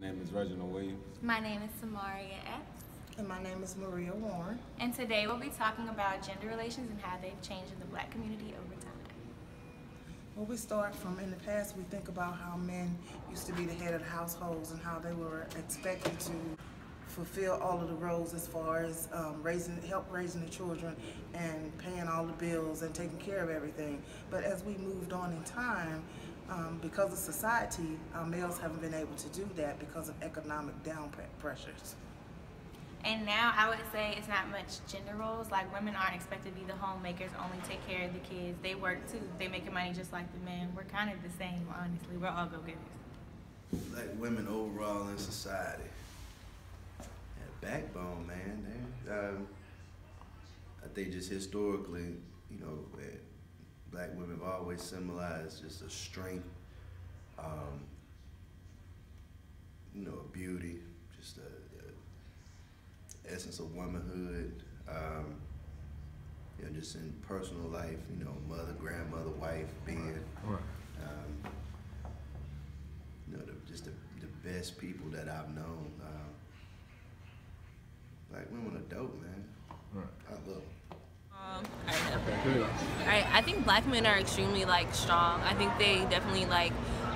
My name is Reginald Williams. My name is Samaria X. And my name is Maria Warren. And today we'll be talking about gender relations and how they've changed in the Black community over time. Well, we start from in the past, we think about how men used to be the head of the households and how they were expected to fulfill all of the roles as far as help raising the children and paying all the bills and taking care of everything. But as we moved on in time, because of society, our males haven't been able to do that because of economic down pressures. And now I would say it's not much gender roles. Like, women aren't expected to be the homemakers, only take care of the kids. They work too. They making money just like the men. We're kind of the same, honestly. We're all go-getters. Like women overall in society. Yeah, backbone, man. I think just historically, Black women have always symbolized just a strength, a beauty, just a essence of womanhood. Just in personal life, mother, grandmother, wife, being, just the best people that I've known. Black women are dope, man. Right. I love them. Alright, I think Black men are extremely strong. I think they definitely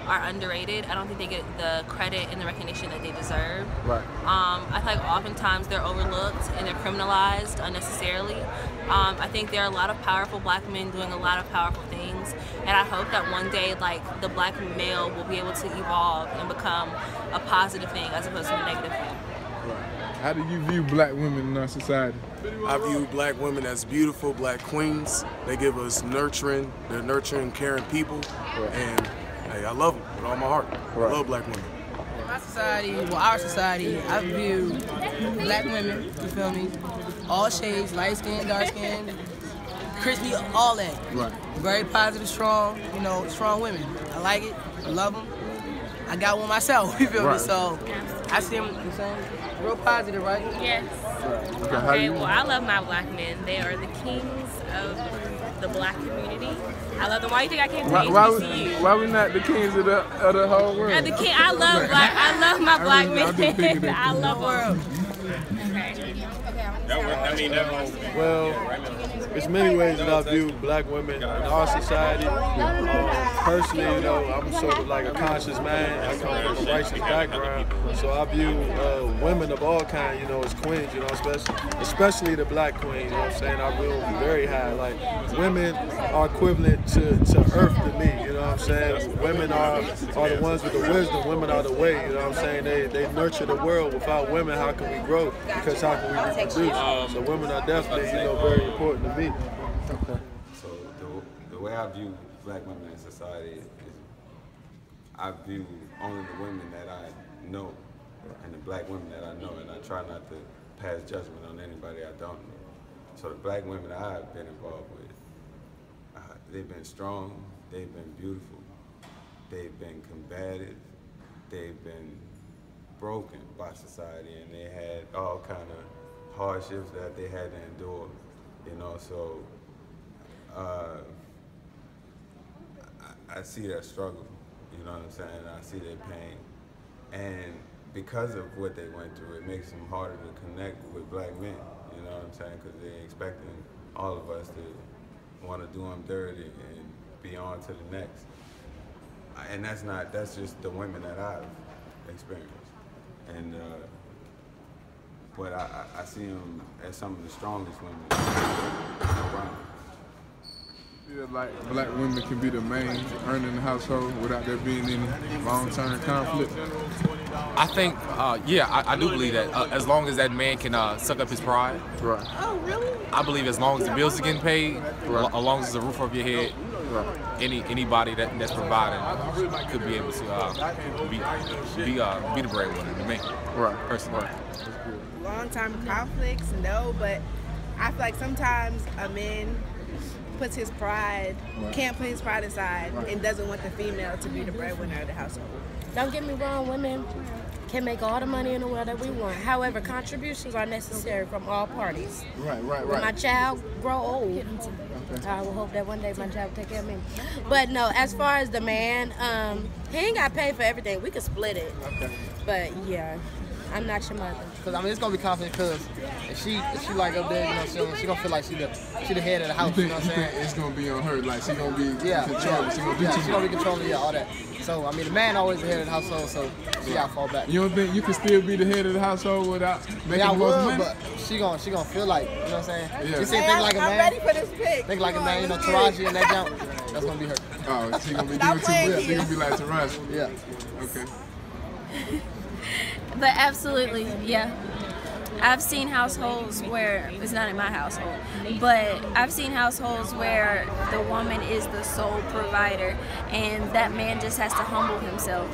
are underrated. I don't think they get the credit and the recognition that they deserve. Right. I feel like oftentimes they're overlooked and they're criminalized unnecessarily. I think there are a lot of powerful Black men doing a lot of powerful things, and I hope that one day the Black male will be able to evolve and become a positive thing as opposed to a negative thing. Right. How do you view Black women in our society? I view Black women as beautiful Black queens. They give us nurturing. They're nurturing, caring people. Right. And hey, I love them with all my heart. Right. I love Black women. In my society, our society, I view Black women, you feel me? All shades, light skin, dark skin, crispy, all that. Right. Very positive, strong, strong women. I like it. I love them. I got one myself, you feel me? So I see them, real positive, right? Yes. Okay, Well, I love my Black men. They are the kings of the Black community. I love them. Why do you think I came to HBCU? Why we not the kings of the whole world? The king. I love my Black men. I love world. Well, there's many ways that I view Black women in our society. Personally, I'm sort of like a conscious man. I come from a righteous background, so I view women of all kinds, as queens, especially the Black queen. You know what I'm saying? I view them very high. Like, women are equivalent to Earth to me. You know what I'm saying? Women are the ones with the wisdom. Women are the way. You know what I'm saying? They nurture the world. Without women, how can we grow? Because how can we reproduce? So women are definitely, very important to me. Okay. So the way I view Black women in society is I view only the women that I know and the Black women that I know, and I try not to pass judgment on anybody I don't know. So the Black women that I've been involved with, they've been strong, they've been beautiful, they've been combative, they've been broken by society, and they had all kind of hardships that they had to endure, so I see their struggle, you know what I'm saying? I see their pain, and because of what they went through, it makes them harder to connect with Black men, you know what I'm saying? Because they're expecting all of us to want to do them dirty and be on to the next. And that's just the women that I've experienced. And but I see them as some of the strongest women around. Yeah, like Black women can be the main earner in the household without there being any long-term conflict. I think, I do believe that as long as that man can suck up his pride. Right. Oh, really? I believe as long as the bills are getting paid, as long as there's a roof over your head, anybody that's providing could be able to be the breadwinner to me. Right. Personally. Right. Long-term conflicts, no, but I feel like sometimes a man puts his pride, can't put his pride aside, and doesn't want the female to be the breadwinner of the household. Don't get me wrong, women can make all the money in the world that we want. However, contributions are necessary from all parties. Right. When my child grow old, I will hope that one day my child will take care of me. But no, as far as the man, he ain't got paid for everything. We could split it. Okay. But yeah, I'm not your mother. Cause I mean, it's gonna be confident. Cause if she like up there, you know, she gonna feel like she the head of the house. You know what I'm saying? It's gonna be on her. Like she gonna be controlling. She gonna be controlling. All that. So I mean, the man always the head of the household. So she gotta fall back. You don't think you can still be the head of the household without making the most money? But she gonna feel like, you know what I'm saying? Yeah. She think like a man. I'm ready for this pick. Think like a man. You know, Taraji and that jump. That's gonna be her. Oh, she gonna be doing too well. She gonna be like Taraji. Yeah. Okay. But absolutely, yeah. I've seen households where, it's not in my household, but I've seen households where the woman is the sole provider and that man just has to humble himself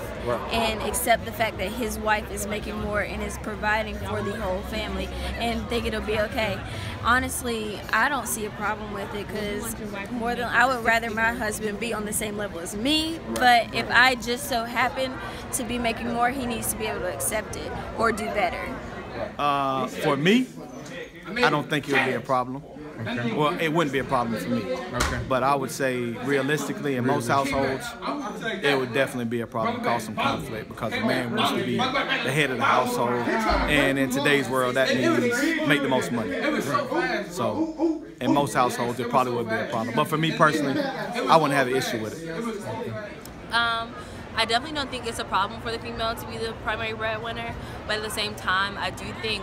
and accept the fact that his wife is making more and is providing for the whole family and think it'll be okay. Honestly, I don't see a problem with it because I would rather my husband be on the same level as me, but if I just so happen to be making more, he needs to be able to accept it or do better. For me, I don't think it would be a problem. Okay. Well, it wouldn't be a problem for me. Okay. But I would say realistically, in most households, it would definitely be a problem, cause some conflict, because the man wants to be the head of the household, and in today's world, that means make the most money. So, in most households, it probably would be a problem. But for me personally, I wouldn't have an issue with it. I definitely don't think it's a problem for the female to be the primary breadwinner, but at the same time, I do think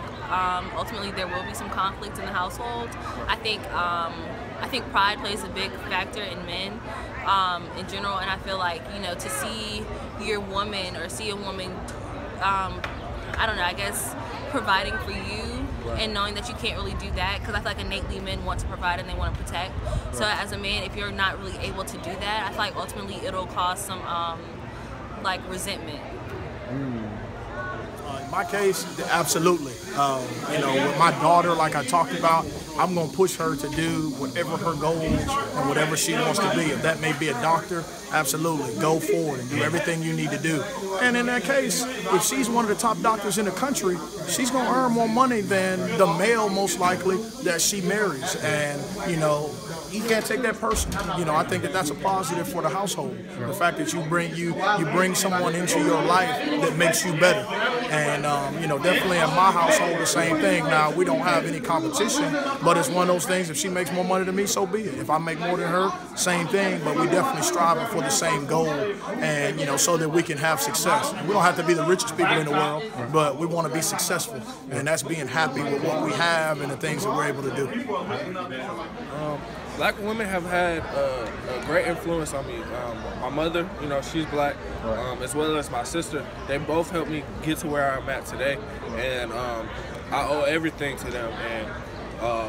ultimately there will be some conflict in the household. I think pride plays a big factor in men in general, and I feel like, you know, to see your woman or see a woman, I don't know, I guess providing for you and knowing that you can't really do that, because I feel like innately men want to provide and they want to protect. So as a man, if you're not really able to do that, I feel like ultimately it'll cause some like resentment. In my case, absolutely. You know, with my daughter, like I talked about, I'm going to push her to do whatever her goals and whatever she wants to be. If that may be a doctor, absolutely, go forward and do everything you need to do. And in that case, if she's one of the top doctors in the country, she's going to earn more money than the male, most likely, that she marries. And, you know, you can't take that personal. You know, I think that that's a positive for the household. The fact that you bring someone into your life that makes you better. And, you know, definitely in my household, the same thing. Now, we don't have any competition, but it's one of those things, if she makes more money than me, so be it. If I make more than her, same thing, but we definitely striving for the same goal, and, you know, so that we can have success. We don't have to be the richest people in the world, but we want to be successful, and that's being happy with what we have and the things that we're able to do. Black women have had a great influence on me. My mother, you know, she's black, as well as my sister. They both helped me get to where I'm at today, and I owe everything to them, and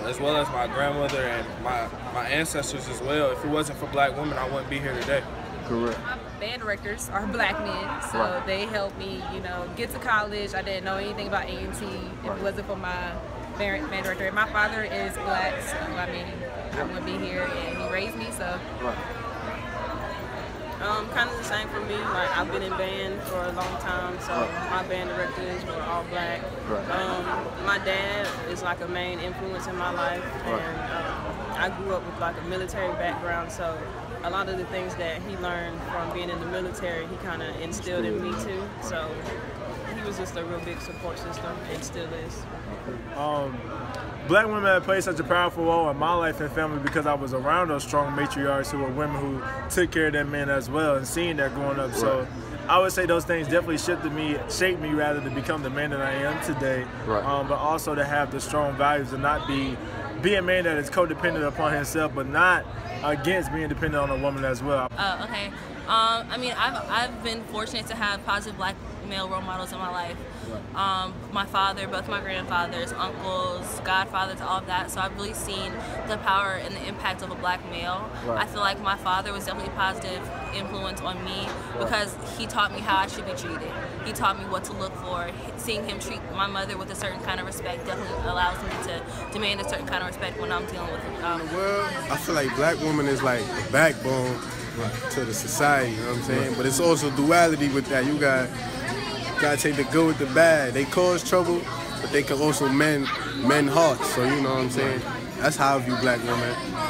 as well as my grandmother and my ancestors as well. If it wasn't for black women, I wouldn't be here today. Correct. My band directors are black men, so they helped me, you know, get to college. I didn't know anything about A&T if it wasn't for my band director. My father is black, so I mean, I wouldn't be here, and he raised me, so. Kind of the same for me. Like, I've been in band for a long time, so my band directors were all black. My dad is like a main influence in my life, and I grew up with like a military background, so a lot of the things that he learned from being in the military, he kind of instilled in me too. So he was just a real big support system, and still is. Black women have played such a powerful role in my life and family because I was around those strong matriarchs who were women who took care of their men as well, and seeing that growing up. So I would say those things definitely shaped me rather to become the man that I am today, but also to have the strong values and not be a man that is codependent upon himself, but not against being dependent on a woman as well. Okay. I mean, I've been fortunate to have positive black male role models in my life. My father, both my grandfathers, uncles, godfathers, all of that. So I've really seen the power and the impact of a black male. I feel like my father was definitely a positive influence on me because he taught me how I should be treated. He taught me what to look for. Seeing him treat my mother with a certain kind of respect definitely allows me to demand a certain kind of respect when I'm dealing with Well, I feel like black woman is like the backbone to the society, you know what I'm saying? But it's also duality with that. You got gotta take the good with the bad. They cause trouble, but they can also mend hearts. So you know what I'm saying? That's how I view black women.